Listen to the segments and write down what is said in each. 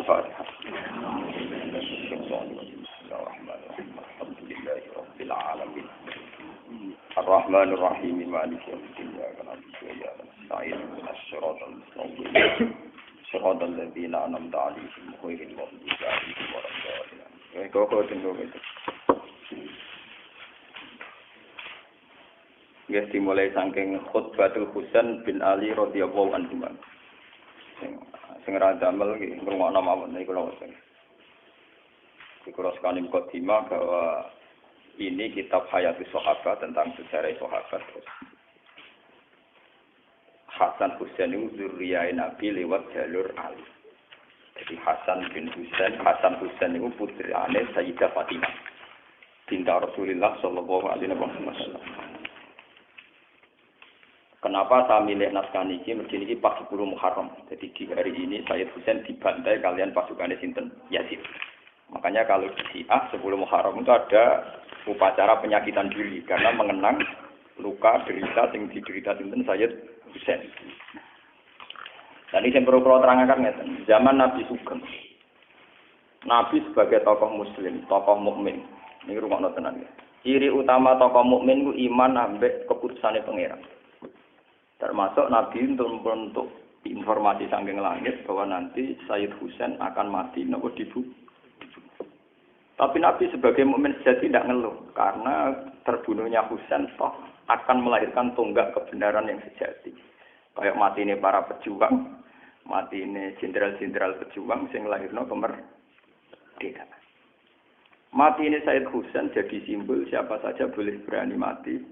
Al-Fatihah. Bismillahirrahmanirrahim. Alhamdulillahirabbil alamin. Ar-Rahmanir Rahim. Maliki yaumiddin. Iyyaka na'budu wa iyyaka nasta'in. Ihdinas siratal mustaqim. Siratal ladzina an'amta 'alaihim ghairil maghdubi 'alaihim waladdallin. Kok tunggu itu. Ya dimulai saking khutbatul Husain bin Ali radhiyallahu anhu. Sing ra damel iki ngrungokno mawon niku lho sing. Dikuras kalim khotimah bahwa ini kitab Hayatus Sahabat tentang sejarah sahabat. Hasan Husain itu zuriyah Nabi lewat jalur Ali. Jadi Hasan Husain itu putrane Sayyidah Fatimah binti Rasulullah sallallahu alaihi wasallam. Kenapa saya milih naskah niki? Mergi niki pas 10 Muharram. Jadi di hari ini Sayyid Husain dibantai kalian pasukan sinten Yazid. Makanya kalau di Syiah 10 Muharram itu ada upacara penyakitan diri karena mengenang luka derita yang diderita sinten Sayyid Husain. Dan ini yang perlu terangkan ngeten. Zaman Nabi Sugeng. Nabi sebagai tokoh muslim, tokoh mukmin. Ini rungokno tenan ya. Ciri utama tokoh mukmin ku iman ambek keputusane pangeran. Termasuk Nabi untuk informasi saking langit bahwa nanti Sayyid Husain akan mati nopo dibunuh. Tapi Nabi sebagai mukmin sejati tidak ngeluh karena terbunuhnya Husain toh akan melahirkan tonggak kebenaran yang sejati. Kayak mati ini para pejuang, mati ini jenderal-jenderal pejuang sing lahirno kemerdekaan. Mati ini Sayyid Husain jadi simbol siapa saja boleh berani mati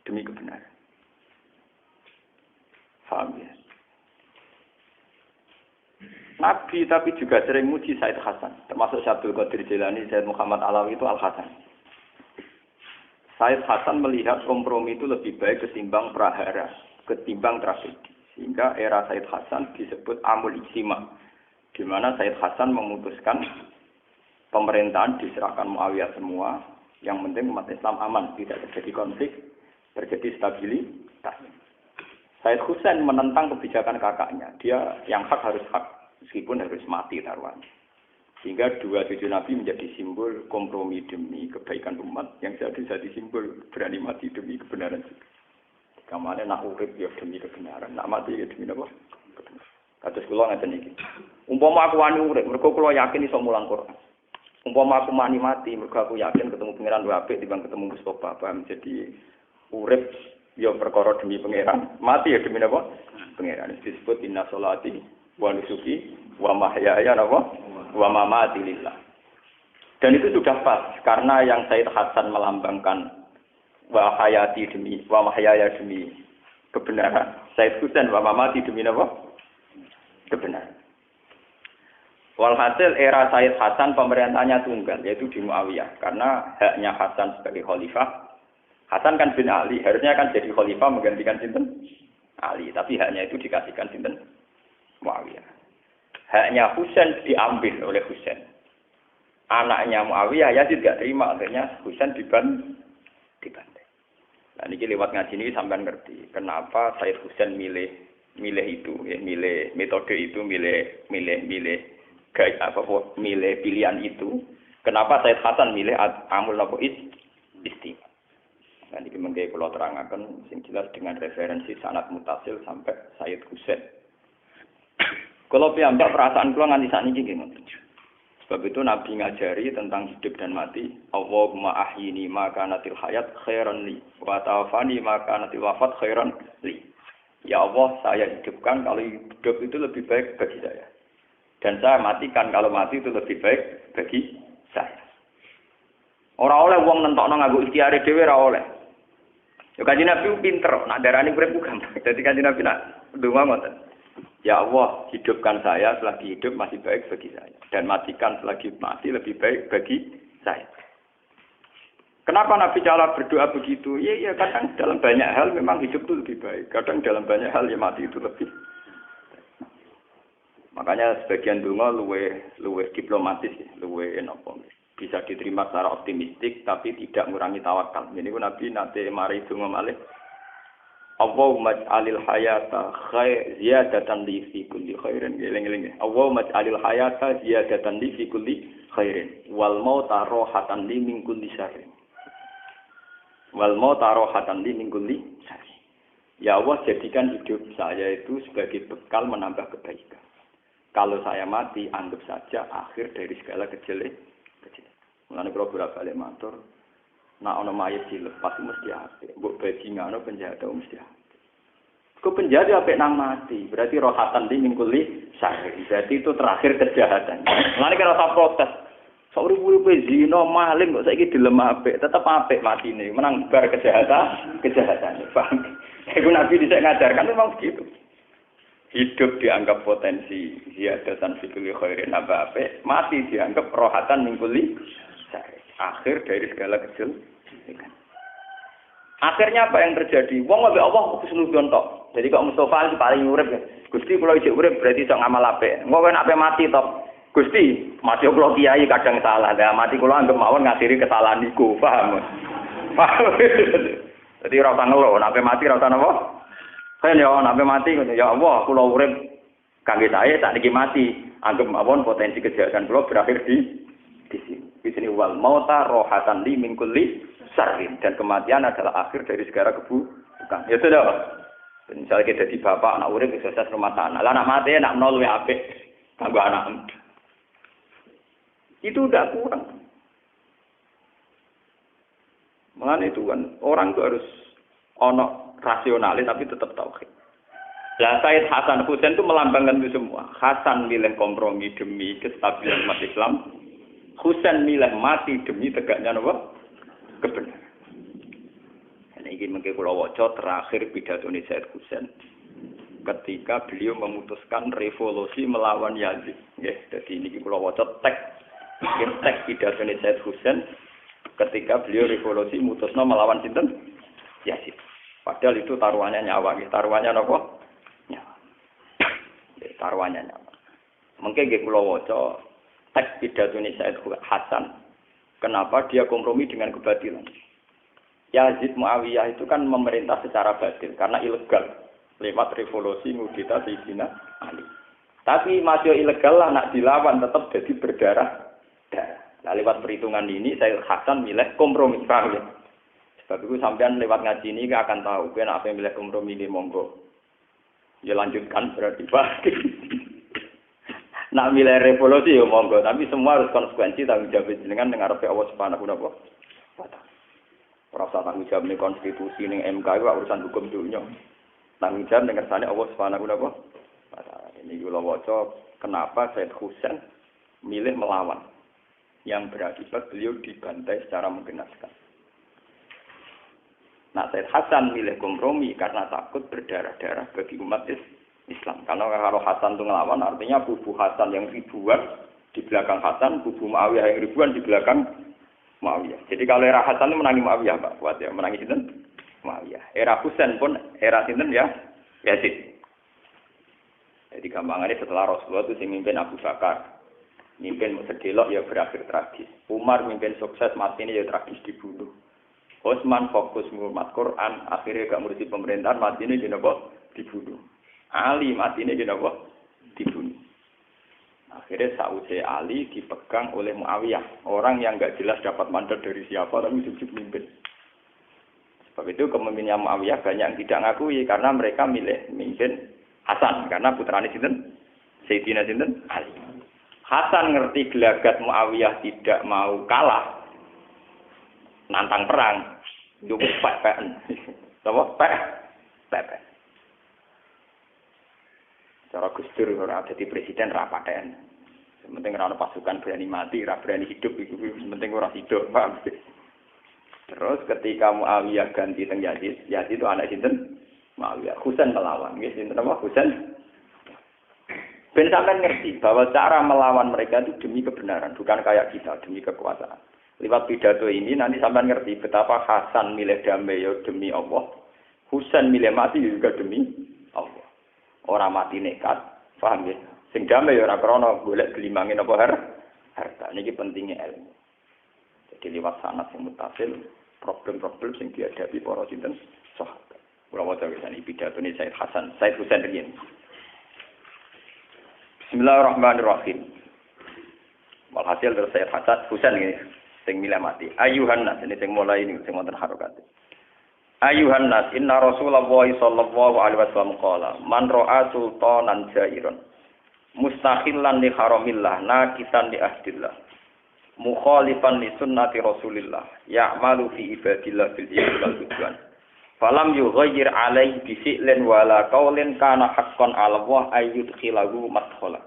demi kebenaran. Paham ya? Nabi tapi juga sering muji Said Hasan, termasuk Syabdul Qadir Jilani, Said Muhammad Alawi itu Al-Hasan. Said Hasan melihat kompromi itu lebih baik ketimbang prahara, ketimbang tragedi. Sehingga era Said Hasan disebut Amul Ijtima, di mana Said Hasan memutuskan pemerintahan diserahkan Muawiyah semua, yang penting umat Islam aman, tidak terjadi konflik, terjadi stabilitas. Said Husain menentang kebijakan kakaknya. Dia yang hak harus hak, meskipun harus mati taruhannya. Sehingga dua cucu Nabi menjadi simbol kompromi demi kebaikan umat, yang jadi simbol berani mati demi kebenaran. Kamane nak urip ya demi kebenaran, nak mati ya demi apa? Kados kula ngaten iki. Umpama aku wani urip, mergo kula yakin iso mulang Quran. Umpama aku mati, mergo aku yakin ketemu pangeran luwih apik timbang ketemu Mustofa. Paham? Jadi urip ya perkara demi pangeran, mati ya demi apa? Pangeran. Disebut inna sholati wa nusuki wa mahyaya napa? Wa mamati lillah. Dan itu sudah pas karena yang Sayyid Hasan melambangkan wa hayati demi wa mahyaya demi kebenaran. Sayyid Husain wa mamati demi apa? Kebenaran. Walhasil era Sayyid Hasan pemerintahnya tunggal yaitu di Muawiyah karena haknya Hasan sebagai khalifah. Hasan kan bin Ali, harusnya kan jadi khalifah menggantikan sinten Ali, tapi haknya itu dikasihkan sinten Muawiyah. Haknya Husain diambil oleh Husain. Anaknya Muawiyah Yazid tidak terima, akhirnya Husain dibantai. Nah ini lewat ngaji ini sampean ngerti kenapa Sayyid Husain milih itu, ya, milih metode itu, milih pilihan itu. Kenapa Sayyid Hasan milih amul nabu'is istimewa. Dan ini mengkaya kalau terangkan, yang jelas dengan referensi sanad mutasil sampai Sayyid Husain. Kalau piyambak perasaan kula nganti sakniki nggih ngoten. Sebab itu Nabi ngajari tentang hidup dan mati. Allahumma ahyini ma kanatil hayat khairan li wa tawaffani ma kanatil wafat khairan li. Ya Allah, saya hidupkan kalau hidup itu lebih baik bagi saya. Dan saya matikan kalau mati itu lebih baik bagi saya. Ora oleh wong nentokno nganggo ikhtiare dhewe ora oleh. Ya Kanjeng Nabi pinter, nak darani urip ku gampang. Dadi Kanjeng Nabi nak ndonga ngoten. Ya Allah, hidupkan saya selagi hidup masih baik bagi saya dan matikan selagi mati lebih baik bagi saya. Kenapa Nabi cara berdoa begitu? Ya kadang dalam banyak hal memang hidup itu lebih baik. Kadang dalam banyak hal ya mati itu lebih. Makanya sebagian donga luweh diplomatis, luweh napa. Bisa diterima secara optimistik tapi tidak mengurangi tawakal. Jadi Nabi nanti mari donga malih. Allahumma ij'alil hayata ziyadatan li fi kulli khairin. Eling-eling. Allahumma ij'alil hayata ziyadatan li fi kulli khairin. Wal mauta rohatan li min kulli syarrin. Wal mauta rohatan li min kulli syarrin. Ya Allah, jadikan hidup saya itu sebagai bekal menambah kebaikan. Kalau saya mati, anggap saja akhir dari segala kejelekan. Mulane kula bolak-balik matur, nek ana mayit dilepas mesti apik. Mbok bajingan ana penjahat mesti apik. Kok penjahat apik nang mati, berarti rohatan li min kulli syarrin. Berarti itu terakhir kejahatan. Mulane kira usah protes. Sauri-uripe zina maling kok saiki dilem apik, tetep apik matine. Menang bar kejahatan. Paham? Iku Nabi dhisik ngajarkan memang begitu. Hidup dianggap potensi ziyadatan fikul khairin apik, mati dianggap rohatan min kulli syarrin. Akhir dari segala kejelekan. Akhirnya apa yang terjadi? Wong ambek Allah husnudzon tok. Jadi kok Mustofa paling urip ya. Gusti kula isih urip berarti iso ngamal apik. Engko nek mati tok. Gusti, mati kula kiai kadang salah. Lah mati kula anggap mawon ngakhiri kesalahan niku, paham? Paham. Jadi ora usah ngeluh, nek mati ora usah napa? Kan ya nek mati ya Allah, kula urip kangge saya sak niki mati. Anggap mawon potensi kejahatan kula berakhir di sini. Di sini wal mauta rohatan li min kulli syarrin, dan kematian adalah akhir dari segala keburukan. Ya sudah. Misalnya kita jadi bapak, anak urip sukses rumah tangga. Lah anak mati nak nol luwih apik kanggo anak. Itu udah kurang. Makanya itu kan orang itu harus ono rasionalis tapi tetap tauhid. Lah Said Hasan Husain itu melambangkan itu semua. Hasan milih kompromi demi kestabilan umat Islam. Husain milih mati demi tegaknya apa? Kebenaran. Ini mungkin kalau waca terakhir pidato Said Husain ketika beliau memutuskan revolusi melawan Yazid. Ya, jadi ini kalau waca teks pidato Said Husain ketika beliau revolusi mutusno melawan sinten? Yazid. Padahal itu taruhannya nyawa, taruhannya apa? Nyawa. Taruhannya nyawa. Mungkin nggih kula waca teks pidato Said Hasan. Kenapa dia kompromi dengan kebatilan? Yazid Muawiyah itu kan memerintah secara batil karena ilegal lewat revolusi ngudita Sayyidina Ali. Tapi masih ilegal lah nak dilawan tetap jadi berdarah. Nah, lewat perhitungan ini saya Hasan milih kompromi, paham ya? Sebab itu sampean lewat ngaji ini akan tahu kan apa yang milih kompromi ini monggo. Ya lanjutkan berarti pasti. Nak milih revolusi ya monggo, tapi semua harus konsekuensi tanggung jawab jenengan dengan Allah Subhanahu wa taala. Ora usah tanggung jawab ning konstitusi ning MK itu urusan hukum dunia. Tanggung jawab ning kersane Allah Subhanahu wa taala. Ini kula waca kenapa Said Husain milih melawan, yang berakibat beliau dibantai secara menggenaskan. Nah, Said Hasan milih kompromi karena takut berdarah-darah bagi umat Islam. Karena kalau Hasan itu ngelawan, artinya kubu Hasan yang ribuan di belakang Hasan, kubu Muawiyah yang ribuan di belakang Muawiyah. Jadi kalau era Hasan itu menangi Muawiyah, Pak. Kuat ya, menangi sinten? Muawiyah. Era Husain pun era sinten ya? Yazid. Jadi gampangannya setelah Rasulullah itu sing mimpin Abu Bakar. Mimpin sedelok ya berakhir tragis. Umar mimpin sukses, mati ini ya tragis dibunuh. Utsman fokus ngurmat Quran, akhirnya gak ngurusi pemerintahan, mati ini dibunuh. Ali mati ini dibunuh. Akhirnya sausai Ali dipegang oleh Muawiyah, orang yang gak jelas dapat mandat dari siapa tapi sujud mimpin. Sebab itu kepemimpinannya Muawiyah banyak yang tidak ngakui karena mereka milih mimpin Hasan karena putrane sinten? Sayyidina sinten? Ali. Hasan ngerti gelagat Muawiyah tidak mau kalah, nantang perang, cukup pek-pekan. Apa? Pek. Cara Gus Dur ora dadi presiden ra paten. Penting ora ana pasukan berani mati, ora berani hidup iku penting ora hidup, paham? Terus ketika Muawiyah ganti teng Yazid, Yazid itu anak sinten? Muawiyah. Husain melawan, nggih sinten apa? Husain. Ben sampean ngerti bahwa cara melawan mereka itu demi kebenaran, bukan kayak kita demi kekuasaan. Lewat pidato ini nanti sampean ngerti betapa Hasan milih damai ya demi Allah, Husain milih mati juga demi Allah. Orang mati nekat, paham ya? Sing damai ya ora krana golek gelimangin apa harta. Niki pentingnya ilmu. Jadi lewat sanad sing mutasil, problem-problem sing dihadapi para sinten sahabat. Kula waca iki pidato ini Said Husain riyen. Bismillahirrahmanirrahim. Walhasil terus Said Husain ini sing milih mati. Ayuhan nas ini sing mulai ini sing wonten harokat. Ayuhan nas inna Rasulullah sallallahu alaihi wasallam qala man ra'a sultanan jairon mustakhillan li haramillah nakisan li ahdillah mukhalifan li sunnati Rasulillah ya'malu fi ibadillah bil wal udwan falam yughayyir alaihi bi fi'lin wala qaulin kana haqqan 'ala Allah ayyudkhilahu madkhala.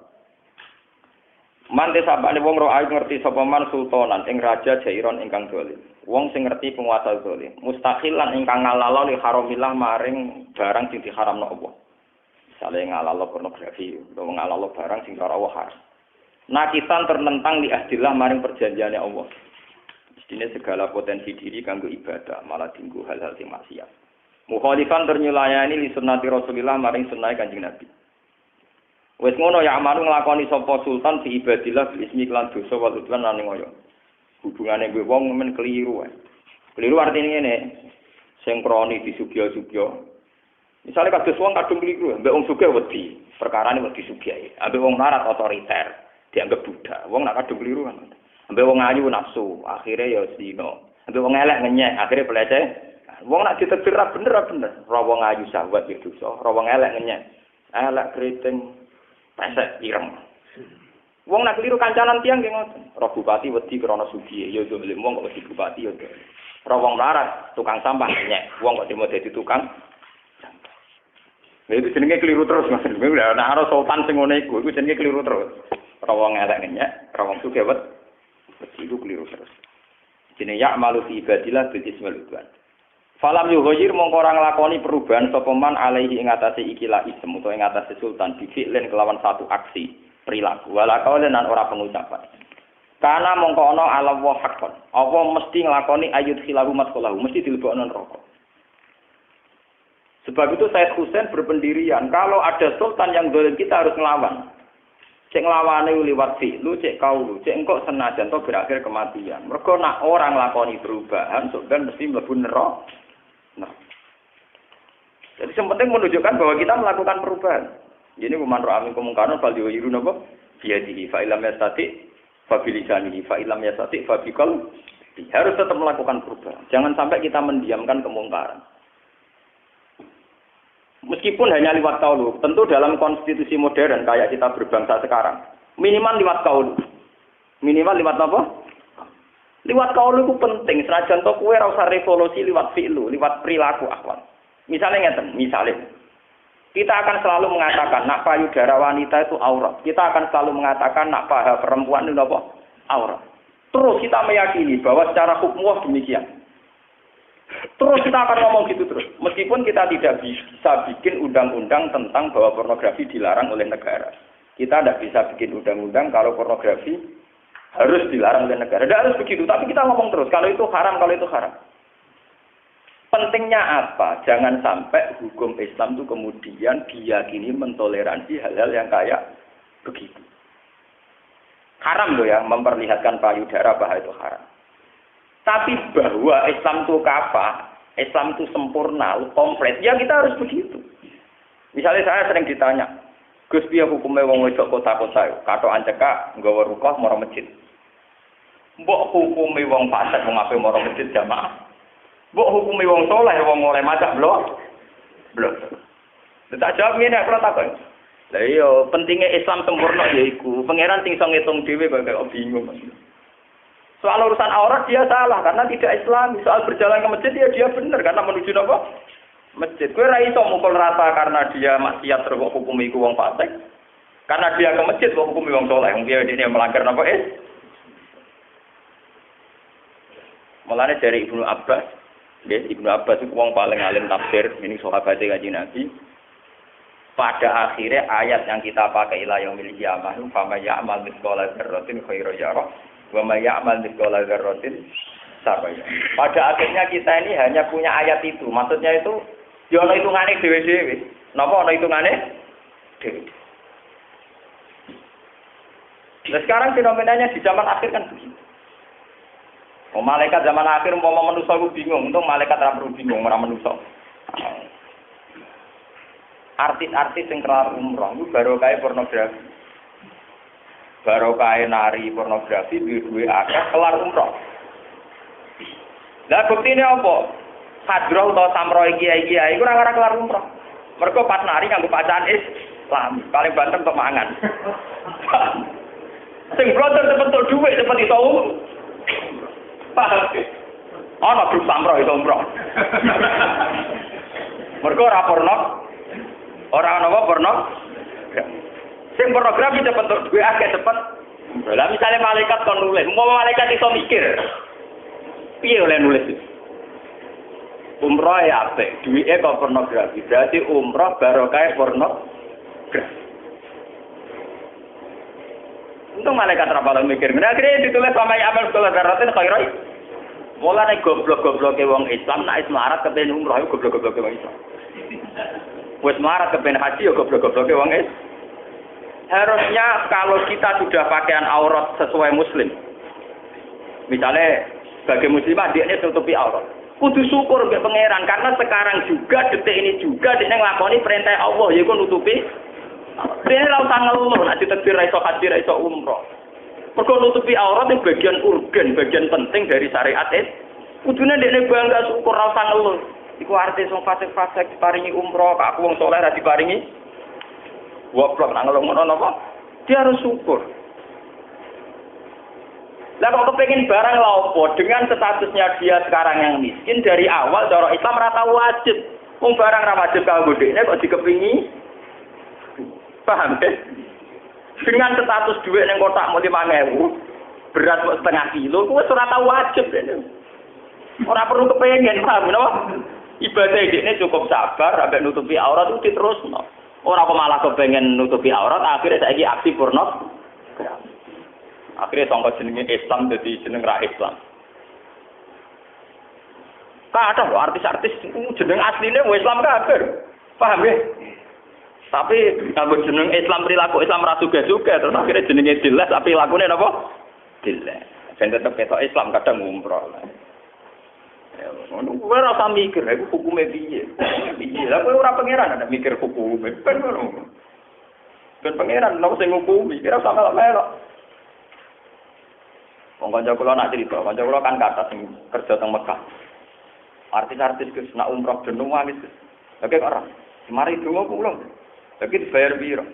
Man desapane wong ro ayu ngerti sapa man sultanan ing raja jairon ingkang dolim. Wong sing ngerti penguasa dolim. Mustakhilan ingkang ngalalo li haramillah maring barang sing diharamno Allah. Misale ngalalo pornografi, utawa ngalalo barang sing ora Allah haram. Nakisan ternentang li ahdillah maring perjanjiane Allah. Mestine segala potensi diri kanggo ibadah malah dinggo hal-hal sing maksiat. Mukhalifan ternyulayani li sunnati Rasulillah maring sunnah Kanjeng Nabi. Wes ngono ya amaru nglakoni sapa sultan fi ibadillah bil ismi lan dosa wal udwan lan ngoyo. Hubungane kowe wong men keliru wae. Keliru artine ngene. Sing kroni disugya-sugya. Misale kados wong kadung keliru, mbek wong sugih wedi, perkarane wedi sugih. Ambek wong larat otoriter, dianggap budak. Wong nak kadung keliru kan. Ambek wong ayu nafsu, akhire ya zina. Ambek wong elek ngenyek, akhire pelece. Wong nak ditetir ra bener. Ra wong ayu sahabat ya dosa, ra wong elek ngenyek. Elek kriting pesek ireng. Wong nak keliru kancanan tiyang nggih ngoten. Roh bupati wedi krana sugih, ya dolim wong kok wedi bupati ya. Roh wong larat tukang sampah nyek, wong kok dimo dadi tukang. Lha itu jenenge keliru terus Mas. Nek ana sultan sing ngene iku jenenge keliru terus. Roh wong elek nyek, roh wong sugih wedi iku keliru terus. Jenenge ya'malu fi ibadillah bil ismil udwan. Falam yughayir mongko ora nglakoni perubahan sapa man alaihi ing atase ikilah ism utawa ing atase sultan bifi'len kelawan satu aksi perilaku wala kaulan ora pengucapan. Karena mongko ana ala wa haqqan. Apa mesti nglakoni ayut khilahu matqalahu, mesti dilebokno neraka. Sebab itu Said Husain berpendirian kalau ada sultan yang zalim kita harus nglawan. Cek nglawane liwat fi'lu, cek kaulu, cek engko senajan to berakhir kematian. Mergo nak orang nglakoni perubahan sultan mesti mlebu neraka. Nah, jadi yang penting menunjukkan bahwa kita melakukan perubahan. Ini kuman ro'amin kemungkaran fal yuhiru napa biadihi fa ilam yastati fa bilisanihi fa ilam yastati fa biqal harus tetap melakukan perubahan. Jangan sampai kita mendiamkan kemungkaran. Meskipun hanya lewat qaul, tentu dalam konstitusi modern kayak kita berbangsa sekarang, minimal lewat qaul. Minimal lewat apa? Liwat kaul itu penting, senajan to kowe ora usah revolusi liwat fi'lu, liwat perilaku akhlak. Misalnya ngeten, kita akan selalu mengatakan nak payudara wanita itu aurat. Kita akan selalu mengatakan nak paha perempuan itu apa? Aurat. Terus kita meyakini bahwa secara hukum demikian. Terus kita akan ngomong gitu terus. Meskipun kita tidak bisa bikin undang-undang tentang bahwa pornografi dilarang oleh negara. Kita tidak bisa bikin undang-undang kalau pornografi harus dilarang oleh negara. Tidak harus begitu, tapi kita ngomong terus. Kalau itu haram, kalau itu haram. Pentingnya apa? Jangan sampai hukum Islam itu kemudian diyakini mentoleransi hal-hal yang kayak begitu. Haram loh ya, memperlihatkan payudara bahwa itu haram. Tapi bahwa Islam itu kafah, Islam itu sempurna, komplit, ya kita harus begitu. Misalnya saya sering ditanya, Gus piye hukume wong wedok kota-kota yo, katokan cekak nggawa rukah marang masjid. Mbok hukume wong fasik wong ape marang masjid jamaah. Mbok hukume wong saleh wong oleh macak blok. Tak jawab ngene aku takon. Lah iya pentingnya Islam sempurna yaiku pangeran sing iso ngitung dhewe kok bingung. Soal urusan aurat dia salah karena tidak Islam. Soal berjalan ke masjid dia benar karena menuju apa? Masjid. Kowe ra iso mukul rata karena dia maksiat terus kok hukum iku wong fasik. Karena dia ke masjid kok hukum wong saleh. Wong dia melanggar napa Mulane dari Ibnu Abbas, Ibnu Abbas itu wong paling alim tafsir, ini sahabat Kanjeng Nabi. Pada akhirnya ayat yang kita pakai ila yaumil qiyamah, fa may ya'mal mithqala dzarratin khairan yarah, wa may ya'mal mithqala dzarratin syarran yarah. Pada akhirnya kita ini hanya punya ayat itu. Maksudnya itu ya ana hitungane dhewe-dhewe. Napa ana hitungane? Dhewe. Nah sekarang fenomenanya di zaman akhir kan begitu. Malaikat zaman akhir umpama manusa ku bingung, untung malaikat ora perlu bingung ora manusa. Artis-artis yang kelar umroh itu baru kayak pornografi. Baru kayak nari pornografi duwe akeh kelar umroh. Lah buktine apa? Hadroh utawa samroe kiai-kiai iku ora kelar umroh. Mergo pas nari kanggo bacaan Islam, paling banter untuk mangan. Sing blontor cepet dhuwit cepet iso paham. Ana grup samroh iso umroh. Mergo ora porno. Ora ana apa porno. Sing pornografi cepet untuk duwe akeh cepet. Lah misale malaikat kon nulis, umpama malaikat iso mikir. Piye oleh nulis? Umroh ya apik, duwike kok pornografi. Berarti umroh barokah pornografi. Untung malaikat ra bakal mikir. Akhirnya ditulis sama amal sekolah daratin khairai. Mulane goblok-gobloke wong Islam nek melarat kepen umroh iku goblok-gobloke wong Islam. Wis melarat kepen haji ya goblok-gobloke wong Islam. Harusnya kalau kita sudah pakaian aurat sesuai muslim. Misalnya sebagai muslimah dia ini tutupi aurat. Kudu syukur mbek pangeran karena sekarang juga detik ini juga dia nglakoni perintah Allah yaiku nutupi. Dia ora usah ngeluh nek ditakdir ra iso haji ra iso umroh. Mergo nutupi aurat itu bagian urgen, bagian penting dari syariat itu. Kudune dekne bangga syukur ra usah ngeluh. Iku artis wong fasik-fasik diparingi umroh, kok aku wong saleh ra diparingi. Goblok nang ngeluh ngono napa? Dia harus syukur. Lah kok kepengin barang lha opo dengan statusnya dia sekarang yang miskin dari awal cara Islam ora tau wajib. Wong barang ra wajib kanggo dekne kok dikepingi. Paham ya? Dengan status duit ning kotak mau 5.000, berat kok setengah kilo, kuwi ora tau wajib dene. Ora perlu kepengin, paham napa? Ibadah dekne cukup sabar sampai nutupi aurat itu diterusno. Ora kok malah kepengen nutupi aurat akhirnya saiki aksi porno. Akhirnya sangka jenenge Islam dadi jeneng ra Islam. Ada loh artis-artis jeneng asline wis Islam kabeh. Paham ya? Tapi kalau jeneng Islam perilaku Islam ra juga terus akhirnya jenenge jelas tapi lakune napa? Jelas. Ben tetep ketok Islam kadang umroh. Ya ngono kuwi ora usah mikir iku hukume piye. Piye lah kowe ora pangeran ada mikir hukume. Ben ngono. Ben pangeran lho sing ngukumi kira sama melok. Wong kanca kula nak cerita, kanca kula kan kata sing kerja teng Mekah. Artis-artis Gus nak umroh jeneng wis. Oke kok ora. Mari donga kula. Lagi dibayar piro?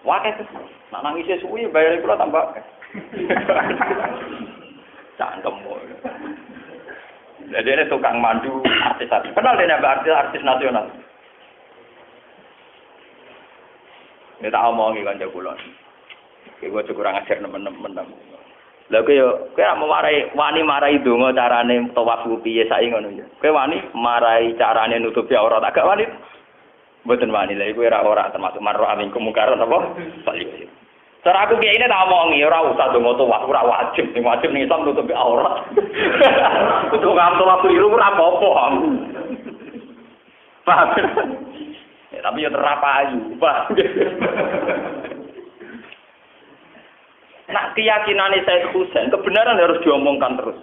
Wae Gus. Nak nangis suwi bayar kula tambah. Cangkem. Jadi ini tukang mandu artis-artis. Kenal dia artis nasional. Ini tak omongi kanca kula. Kowe kurang ajar nemen-nemen. Lha kowe mau wani marai donga carane tawaf piye saiki ngono ya. Kowe wani marai carane nutupi aurat agak wani. Mboten wani lha iku ora termasuk marra amin kemungkaran apa? Balik. Cara aku kiai ini tak omongi ora usah donga tawaf ora wajib. Sing wajib ning Islam nutupi aurat. Kudu ngam tawaf keliru ora apa-apa. Paham? Ya tapi ya terapayu, Pak. Nah, keyakinan Said Husain, kebenaran harus diomongkan terus.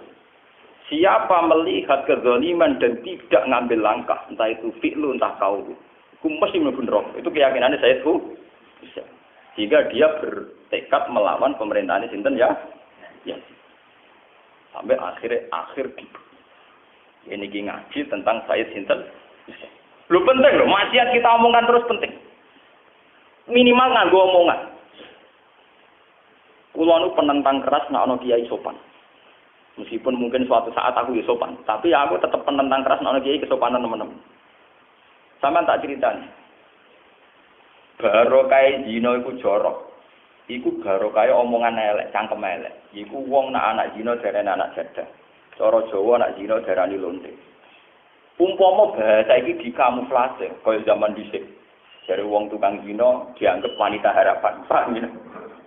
Siapa melihat kezaliman dan tidak ngambil langkah, entah itu fi'lu, entah kaulu, itu mesti mlebu neraka. Itu keyakinan Said Husain. Sehingga dia bertekad melawan pemerintahan sinten ya. Sampai akhir ini ngaji tentang Said sinten. Lu penting loh, maksiat kita omongkan terus penting. Minimal nganggo omongan. Kulo nu penentang keras nek ana kiai sopan. Meskipun mungkin suatu saat aku ya sopan, tapi aku tetap penentang keras nek ana kiai kesopanan teman-teman. Sampeyan tak critani. Barokah zina iku jorok. Iku barokah omongan elek, cangkem elek. Iku wong nek anak zina darane anak jadah. Cara Jawa anak zina darani lonte. Umpama bahasa iki dikamuflase kaya zaman dhisik. Dari wong tukang zina dianggap wanita harapan. Paham ya?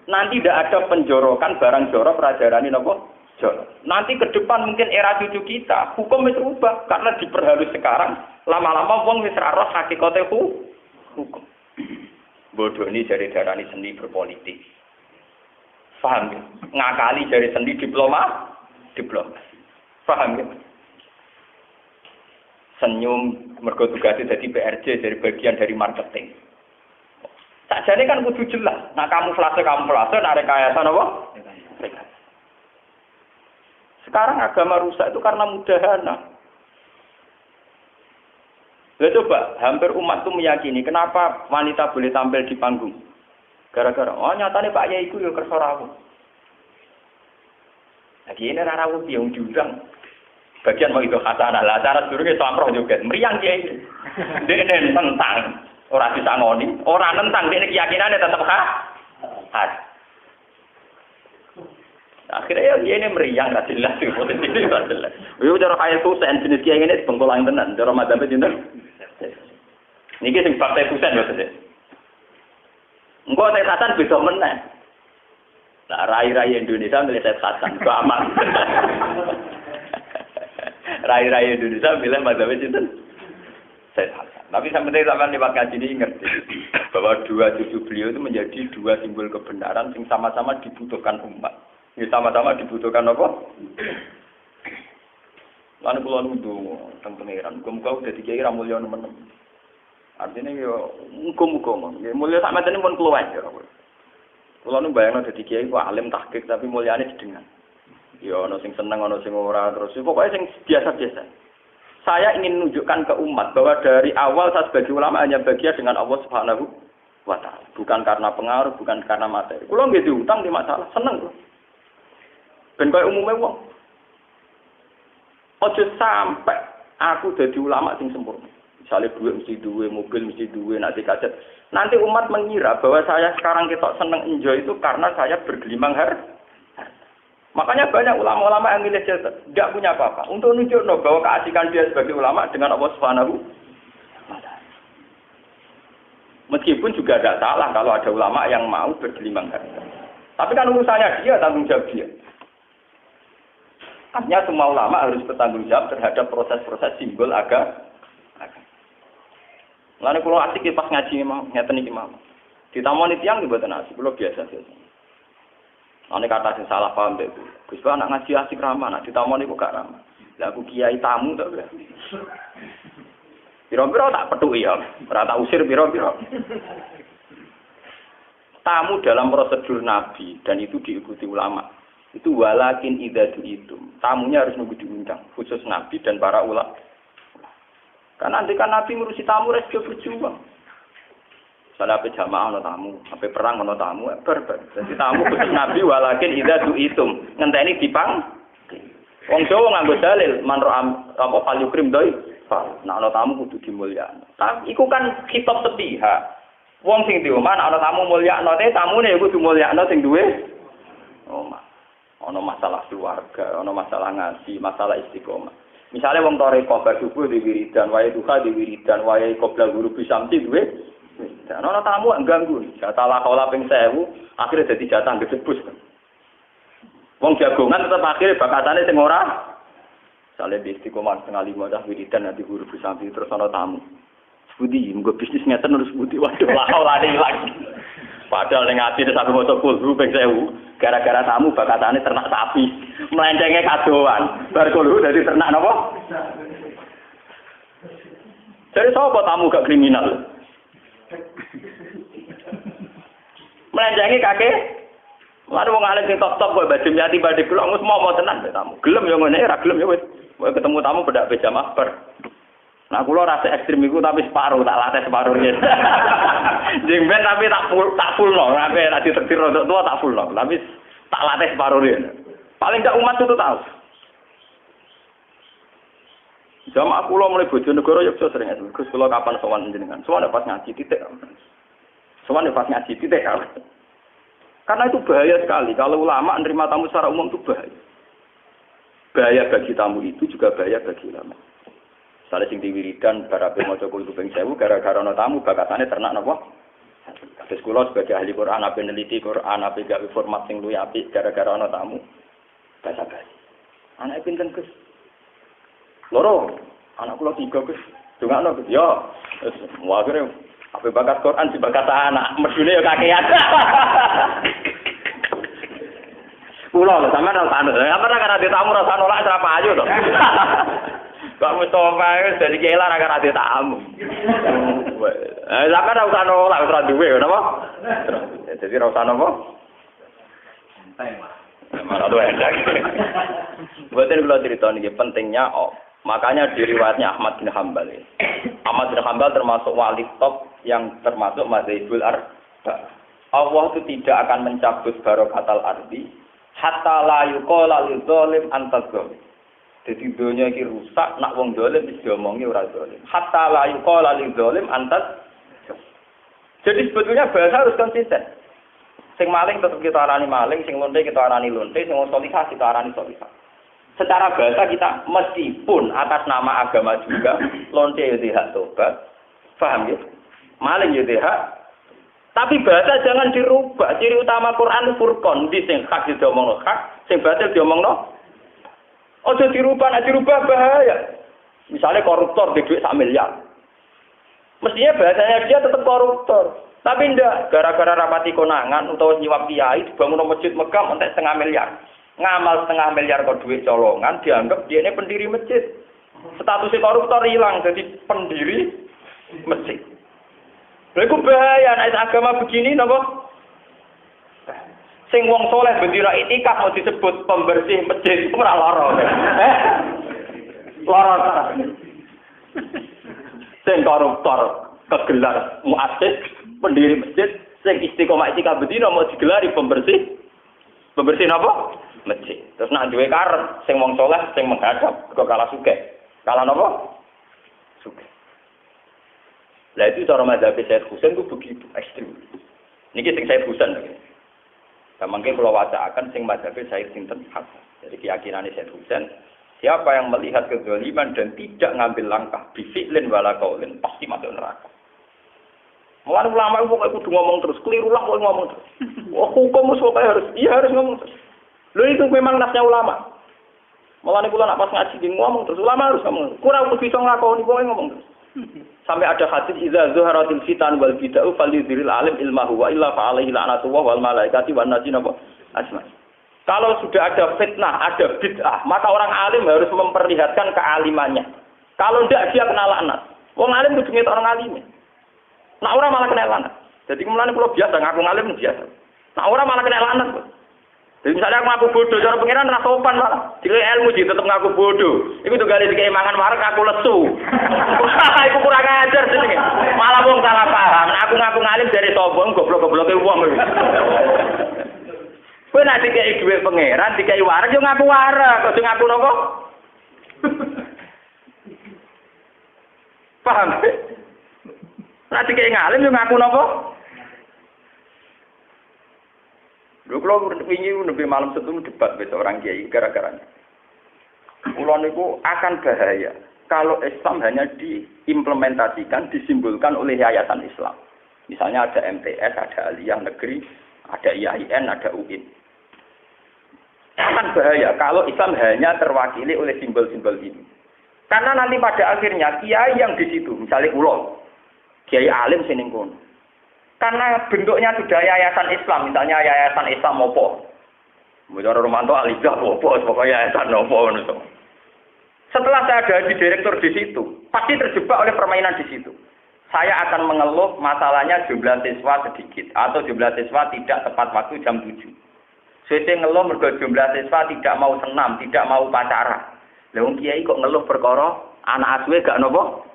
Nanti tidak ada penjorokan barang jorok rajarani nopo jorok. Nanti ke depan mungkin era cucu kita hukum wis rubah karena diperhalus sekarang lama-lama wong wis ra roh hakikate hukum. Bodoh ini dari darani seni berpolitik. Paham ya? Ngakali dari seni diploma. Paham ya? Senyum mergo tugase dadi PRJ dari bagian dari marketing. Sakjane kan kudu jelas. Nah kamuflase, nah rekayasa apa? Rekayasa. Sekarang agama rusak itu karena mudahana. Lihat coba, hampir umat itu meyakini kenapa wanita boleh tampil di panggung. Gara-gara, oh nyatanya Pak Yai itu ya kersa rawuh. Lagi ini rawuh yang diundang. Bagian mau itu khasanah lah, cara durungnya samroh juga. Meriang dia ini. Dia ini tentang. Orang bisa ngoni. Orang tentang, dia keyakinannya tetap khas. Akhirnya ya ini meriang, gak jelas. Positif, gak jelas. Itu cara kaya Husain, jenis kiai ini bengkolang tenan. Cara madamnya jenis. Ini sing fakta Husain maksudnya. Engkau Said Hasan bisa menang. Nah, rai-rai Indonesia milih Said Hasan, itu aman. Rai-rai Indonesia milih madamnya jenis. Said Hasan. Tapi sampai lewat ngaji ini ngerti bahwa dua cucu beliau itu menjadi dua simbol kebenaran yang sama-sama dibutuhkan umat. Ini sama-sama dibutuhkan apa? Lalu kalau nunggu tentang pangeran, muka udah dikira mulia teman-teman. Artinya ya muka-muka, mulia sama tadi pun keluar ya. Kalau nunggu bayang udah dikira itu alim tahqiq tapi mulianya sedengan. Ya, ono sing seneng, ono sing ora terus. Pokoknya sing biasa-biasa. Saya ingin menunjukkan ke umat bahwa dari awal saya sebagai ulama hanya bahagia dengan Allah Subhanahu wa Ta'ala. Bukan karena pengaruh, bukan karena materi. Kalau nggak diutang di masalah, seneng loh. Ben kaya umumnya wong. Ojo sampai aku jadi ulama sing sempurna. Misalnya duit mesti duit, mobil mesti duit, nanti kajet. Nanti umat mengira bahwa saya sekarang kita seneng enjoy itu karena saya bergelimang harta. Makanya banyak ulama-ulama yang milih jasa, tidak punya apa-apa. Untuk menunjukkan bahwa keasikan dia sebagai ulama dengan Allah Subhanahu wa Ta'ala. Meskipun juga tidak salah kalau ada ulama yang mau bergelimang harta. Tapi kan urusannya dia, tanggung jawab dia. Artinya semua ulama harus bertanggung jawab terhadap proses-proses simbol agama. Lalu kalau asik pas ngaji memang, ngeten iki mau. Ditamoni tiyang di mboten asik, kula biasa-biasa. Ane kata sing salah paham deh. Gus Ba nak ngaji asik ramah, nak ditamoni kok gak ramah. Lah aku kiai tamu to. Piro-piro tak petuki ya, ora tak usir piro-piro. Tamu dalam prosedur Nabi dan itu diikuti ulama. Itu walakin idadu itu. Tamunya harus nunggu diundang, khusus Nabi dan para ulama. Karena nanti kan Nabi ngurusi tamu resiko berjuang. Salah apa jamaah ono tamu, apa perang ono tamu, berber. Jadi tamu khusus Nabi walakin idadu itu. Ngenteni dipang. Wong Jawa nganggo dalil manro apa falyukrim doi. Nah ono tamu kudu dimulyakno. Tapi iku kan kitab sepihak. Wong sing di omah ana tamu mulyakno, tamune iku kudu mulyakno sing duwe omah. Ono masalah keluarga, ono masalah ngaji, masalah istiqomah. Misalnya wong toreko bar subuh di wiridan, wae duha di wiridan, wae qobla guru bisamti duwe. Dan ana tamu ganggu. Jatah lakola ping 1000, akhirnya dadi jatah gedebus. Wong jagongan tetep akhirnya bakatane sing ora. Misale di istiqomah setengah 5 dah wiridan nanti guru bisamti terus ana tamu. Budi, mengko bisnis ngeten terus budi waduh lakola lagi. Padahal ning ati sampe maca kulhu ping 1000, gara-gara tamu bakatane ternak sapi, melencenge kadoan. Bar kulhu dadi ternak napa? Jadi sapa tamu gak kriminal? Melenjangi kakek. Lalu wong alim sing top-top kowe badhe nyati badhe kula ngus mau tenan tamu. Gelem yo ngene, ra gelem yo wis. Kowe ketemu tamu bedak pejama bar. Nah, kula rasa ekstrem iku tapi separuh, tak latih separuh yen. Jeng ben tapi tak full no, tapi nek ditetir rodok tua tak full no, tapi tak latih separuh yen. Paling gak umat itu tahu. Jamaah kula mulai Bojonegoro yo sering itu. Gus kula kapan sowan jenengan? Sowan pas ngaji titik. Sowan pas ngaji titik. Karena itu bahaya sekali kalau ulama menerima tamu secara umum itu bahaya. Bahaya bagi tamu itu juga bahaya bagi ulama. Misalnya sing diwiridan barape maca kulhu ping 1000 gara-gara ana tamu bakatane ternak napa? Terus kula sebagai ahli Quran ape neliti Quran ape gawe format sing luwih apik gara-gara ana tamu. Basa-basi. Anake pinten Gus? Loro. Anak kula 3 Gus. Dongakno Gus. Yo. Terus wae ape bakat Quran dibakat anak, medune yo kakean. Kula lho sampean ora tamu. Apa ora karena tamu rasa nolak ora payu to. Kok Mustafa wis dadi kiai lah ora ade tamu. Lah kan ora usah nolak ora duwe napa? Jadi ora usah napa? Santai lah. Malah tuh enak. Buatin kalau cerita ini pentingnya, makanya di riwayatnya Ahmad bin Hambal. Ahmad bin Hambal termasuk wali top yang termasuk Madzhabul Arba. Allah itu tidak akan mencabut barokatal ardi hatta la yuqala lil zalim anta zalim. Jadi dunia iki rusak, nak wong zalim wis diomongi ora zalim. Hatta la yuqala lil zalim anta. Jadi sebetulnya bahasa harus konsisten. Sing maling tetap kita arani maling, sing lonte kita arani lonte, sing solihah kita arani solihah. Secara bahasa kita meskipun atas nama agama juga, lonte ya hak tobat, paham ya? Maling ya hak. Tapi bahasa jangan dirubah. Ciri utama Quran Furqan, di sing hak diomongno hak, sing batil diomongno. Ojo dirubah, nek dirubah bahaya. Misalnya koruptor di duit 1 miliar. Mestinya bahasanya dia tetap koruptor. Tapi ndak, gara-gara rapati konangan utawa nyiwap kiai dibangun masjid megah entek 0,5 miliar. Ngamal 0,5 miliar kok duit colongan dianggap dia ini pendiri masjid. Statusnya koruptor hilang jadi pendiri masjid. Lha iku bahaya nek agama begini napa? Sing wong soleh bendera itikaf mau disebut pembersih masjid ora lara. Lara ta. Sing koruptor kegelar muassis pendiri masjid sing istiqomah itikaf bedino mau digelari pembersih napa masjid terus nak duwe karep sing wong saleh sing menghadap kok kalah sugih kalah napa sugih. Lah itu cara mazhab Syekh Husain itu begitu ekstrem niki sing Syekh Husain samangke kula wacaaken sing mazhab Syekh sinten Hasan. Jadi keyakinan Syekh Husain siapa yang melihat kezaliman dan tidak ngambil langkah bifi'lin wala qaulin pasti masuk neraka. Mulane ulama itu pokoknya kudu ngomong terus, keliru lah kok ngomong terus. Oh, hukum pokoknya harus ngomong terus. Lho itu memang nasnya ulama. Mulane kula nak pas ngaji ngomong terus, ulama harus ngomong. Kurang bisa nglakoni pokoknya ngomong terus. Sampai ada hadis idza zuharatil fitan wal bid'ah falyudhiril alim ilmahu wa illa fa alaihi la'natullah wal malaikati wan nasi ajmain. Kalau sudah ada fitnah, ada bid'ah, maka orang alim harus memperlihatkan kealimannya. Kalau tidak dia kena laknat. Wong alim kudu ngetok orang alim. Nah orang malah kena laknat. Jadi mulane kula biasa ngaku ngalim biasa. Nah orang malah kena laknat. Jadi misalnya aku ngaku bodoh, cara pengiran ra sopan malah. Jika ilmu sih tetep ngaku bodoh. Iku tuh gale dikei mangan wareg aku lesu. Iku kurang ajar jenenge. Malah wong salah paham. Aku ngaku ngalim dari sombong goblok-gobloke wong. Kowe nek dikei dhuwit pangeran, dikei wareg yo ngaku wareg, aja ngaku napa? Paham? Nek dikei ngalim yo ngaku napa? Lho kula wingi nembe malam Setu debat besok orang kiai gara-garanya. Kula niku akan bahaya kalau Islam hanya diimplementasikan, disimbolkan oleh yayasan Islam. Misalnya ada MTS, ada Aliyah Negeri, ada IAIN, ada UIN. Akan bahaya kalau Islam hanya terwakili oleh simbol-simbol ini. Karena nanti pada akhirnya kiai yang di situ, misalnya kula, kiai alim sing ning kono. Karena bentuknya sudah yayasan Islam, misalnya yayasan Islam opo. Mucara Romanto Alijah opo, pokoknya yayasan opo ngono. Setelah saya ada di direktur di situ, pasti terjebak oleh permainan di situ. Saya akan mengeluh masalahnya jumlah siswa sedikit atau jumlah siswa tidak tepat waktu jam 7. Saya ngeluh mergo jumlah siswa tidak mau senam, tidak mau upacara. Lah wong kiai kok ngeluh perkara anak asuhe gak nopo?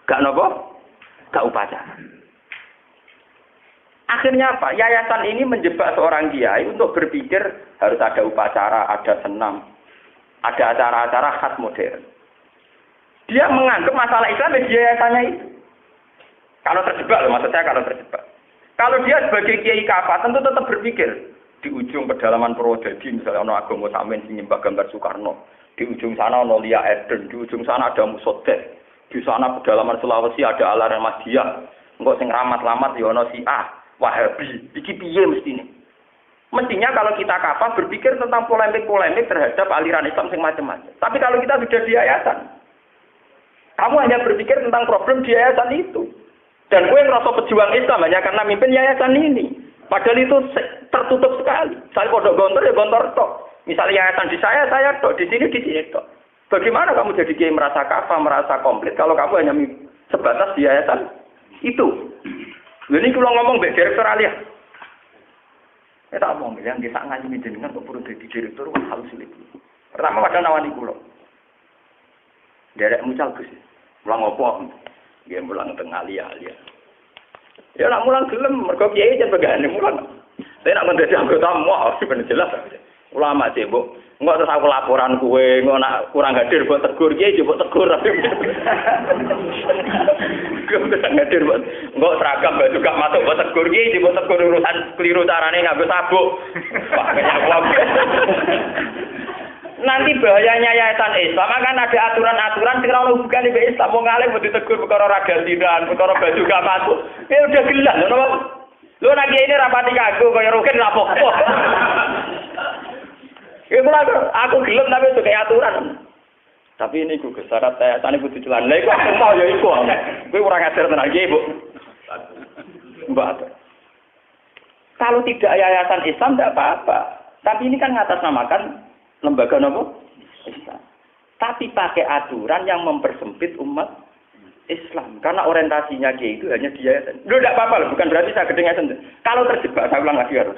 Gak nopo? Gak upacara. Akhirnya apa? Yayasan ini menjebak seorang kiai untuk berpikir harus ada upacara, ada senam, ada acara-acara khas modern. Dia menganggap masalah Islam di yayasannya itu. Kalau terjebak, loh, maksud saya kalau terjebak. Kalau dia sebagai kiai kafah tentu tetap berpikir di ujung pedalaman Purwodadi misalnya ono agama sampean sing nyembah gambar Soekarno, di ujung sana ono Lia Eden, di ujung sana ada Musodeh, di sana pedalaman Sulawesi ada Alarm Mahdiah, engko sing ramat-lamat ya ono Syiah, Wahabi, iki piye mestine? Mestinya kalau kita kafah berpikir tentang polemik-polemik terhadap aliran Islam sing macam-macam. Tapi kalau kita sudah di yayasan, kamu hanya berpikir tentang problem di yayasan itu. Dan gue ngerasa pejuang Islam hanya karena mimpin yayasan ini. Padahal itu tertutup sekali. Saya pondok gontor ya gontor tok. Misalnya yayasan di saya tok. Di sini tok. Bagaimana kamu jadi kiai merasa kafah, merasa komplit kalau kamu hanya sebatas di yayasan itu? Ini kalau ngomong mbek direktur alia. Ya tak omong, yang kita ngaji jenengan kok perlu jadi direktur kan halus sulit. Pertama padahal nawani kula. Derek mucal Gus. Mulang opo? Nggih mulang teng alia. Ya nak mulang gelem mergo kiai jan begane mulang. Saya nak menjadi anggota mau bener jelas. Ulama sih, Bu. Enggak terus aku laporan kue, enggak nak kurang hadir buat tegur, kiai coba tegur. Kurang hadir buat, enggak seragam juga masuk buat tegur, kiai coba tegur urusan keliru carane nganggo sabuk. Nanti bahayanya yayasan Islam akan ada aturan-aturan sing ora hubungan dengan Islam. Wong alim kudu ditegur perkara ragasinan, perkara baju gak masuk. Ya udah gelas, ngono. Lho nek ini rapati kagok kaya rugen ra apa-apa. Ya aku gelem tapi itu kayak aturan. Tapi ini ku syarat yayasan kudu jalan. Lah iku aku mau ya iku. Kowe ora ngajar tenan iki, Bu. Mbak. Kalau tidak yayasan Islam tidak apa-apa. Tapi ini kan ngatasnamakan lembaga apa? Islam. Tapi pakai aturan yang mempersempit umat Islam. Karena orientasinya dia itu hanya di yayasan. Loh, tidak apa-apa loh. Bukan berarti saya gedeng yayasan. Kalau terjebak, saya ulang lagi harus.